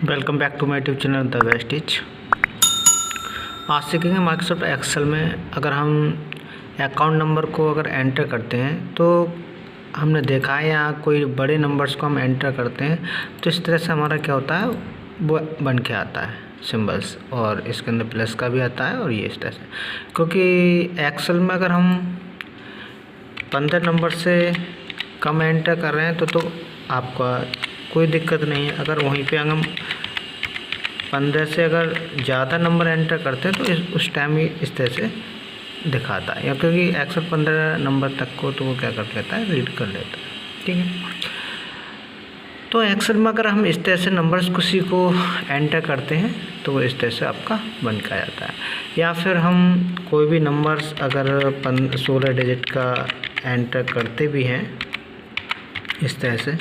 Welcome back to my YouTube channel the best teach. आज सीखेंगे Microsoft Excel में अगर हम अकाउंट नंबर को अगर एंटर करते हैं तो हमने देखा है यहाँ कोई बड़े नंबर्स को हम एंटर करते हैं तो इस तरह से हमारा क्या होता है वो बन के आता है सिंबल्स, और इसके अंदर प्लस का भी आता है और ये इस तरह से। क्योंकि एक्सेल में अगर हम 15 नंबर से कम एंटर कर रहे हैं तो आपका कोई दिक्कत नहीं है। अगर वहीं पे हम 15 से अगर ज़्यादा नंबर एंटर करते हैं तो उस टाइम ही इस तरह से दिखाता है, या क्योंकि एक्सेल 15 नंबर तक को तो वो क्या कर लेता है, रीड कर लेता है। ठीक है, तो एक्सेल में अगर हम इस तरह से नंबर्स किसी को एंटर करते हैं तो वो इस तरह से आपका बन के आ जाता है। या फिर हम कोई भी नंबर्स अगर 16 डिजिट का एंटर करते भी हैं इस तरह से,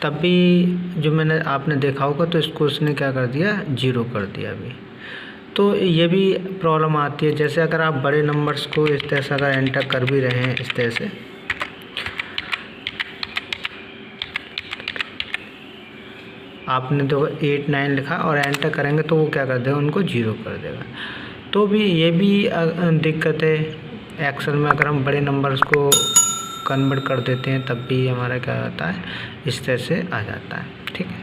तब भी जो आपने देखा होगा तो इसको उसने क्या कर दिया, 0 कर दिया अभी। तो ये भी प्रॉब्लम आती है। जैसे अगर आप बड़े नंबर्स को इस तरह से अगर एंटर कर भी रहे हैं इस तरह से, आपने तो 8 9 लिखा और एंटर करेंगे तो वो क्या कर देगा, उनको 0 कर देगा। तो भी ये भी दिक्कत है एक्सेल में। अगर हम बड़े नंबर्स को कन्वर्ट कर देते हैं तब भी हमारा क्या होता है, इस तरह से आ जाता है। ठीक है,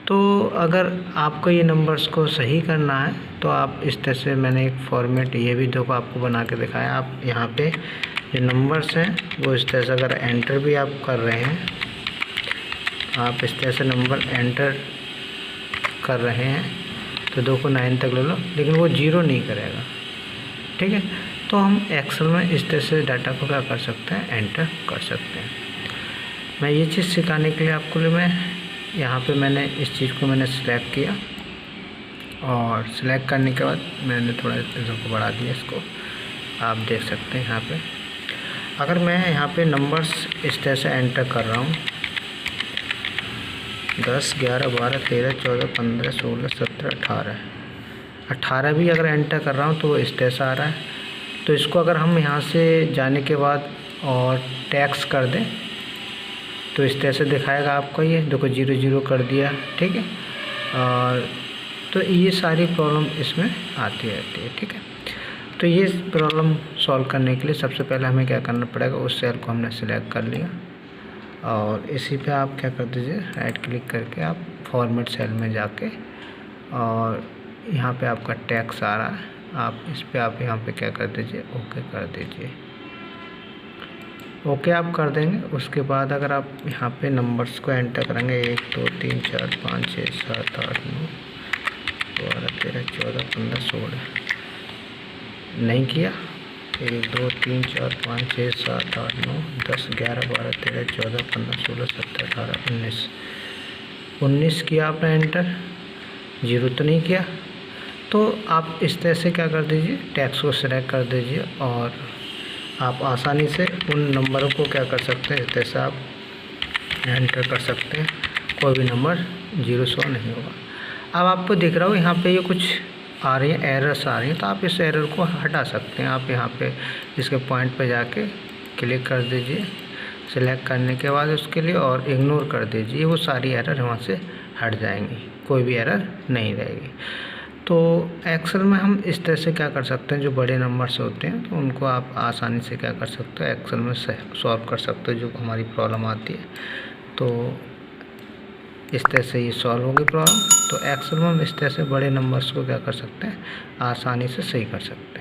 तो अगर आपको ये नंबर्स को सही करना है तो आप इस तरह से, मैंने एक फॉर्मेट ये भी देखो आपको बना के दिखाया। आप यहाँ पे जो नंबर्स हैं वो इस तरह से अगर एंटर भी आप कर रहे हैं, आप इस तरह से नंबर एंटर कर रहे हैं तो 2 को 9 तक ले लो, लेकिन वो 0 नहीं करेगा। ठीक है, तो हम एक्सेल में इस तरह से डाटा को क्या कर सकते हैं, एंटर कर सकते हैं। मैं ये चीज़ सिखाने के लिए आपको मैं यहाँ पे मैंने इस चीज़ को मैंने सिलेक्ट किया, और सिलेक्ट करने के बाद मैंने थोड़ा इसको बढ़ा दिया। इसको आप देख सकते हैं यहाँ पे। अगर मैं यहाँ पे नंबर्स इस तरह से एंटर कर रहा हूँ 10 11 12 13 14 15 16 17 18 भी अगर एंटर कर रहा हूँ तो वो इस तरह से आ रहा है। तो इसको अगर हम यहाँ से जाने के बाद और टैक्स कर दें तो इस तरह से दिखाएगा आपको। ये देखो 0 0 कर दिया। ठीक है, और तो ये सारी प्रॉब्लम इसमें आती रहती है। ठीक है, तो ये प्रॉब्लम सॉल्व करने के लिए सबसे पहले हमें क्या करना पड़ेगा, उस सेल को हमने सिलेक्ट कर लिया और इसी पे आप क्या कर दीजिए, राइट क्लिक करके आप फॉर्मेट सेल में जाके, और यहाँ पे आपका टैक्स आ रहा है, आप इस पे आप यहाँ पे क्या कर दीजिए, ओके कर दीजिए। ओके आप कर देंगे। उसके बाद अगर आप यहाँ पे नंबर्स को एंटर करेंगे 1 2 3 4 5 6 7 8 9 12 13 14 15 16 नहीं किया, 1 2 3 4 5 6 7 8 9 10 11 12 13 14 15 16 17 18 19 किया आपने एंटर, 0 तो नहीं किया। तो आप इस तरह से क्या कर दीजिए, टैक्स को सिलेक्ट कर दीजिए और आप आसानी से उन नंबरों को क्या कर सकते हैं, इस तरह से आप एंटर कर सकते हैं। कोई भी नंबर 0 शो नहीं होगा। अब आपको दिख रहा हो यहाँ पे ये कुछ आ रही है, एरर्स आ रही हैं, तो आप इस एरर को हटा सकते हैं। आप यहाँ पे इसके पॉइंट पे जाके क्लिक कर दीजिए, सिलेक्ट करने के बाद उसके लिए, और इग्नोर कर दीजिए। वो सारी एरर वहाँ से हट जाएंगी, कोई भी एरर नहीं रहेगी। तो एक्सेल में हम इस तरह से क्या कर सकते हैं, जो बड़े नंबर्स होते हैं तो उनको आप आसानी से क्या कर सकते हो, एक्सेल में सॉल्व कर सकते हो जो हमारी प्रॉब्लम आती है। तो इस तरह से ये सॉल्व होगी प्रॉब्लम। तो एक्सेल में हम इस तरह से बड़े नंबर्स को क्या कर सकते हैं, आसानी से सही कर सकते हैं।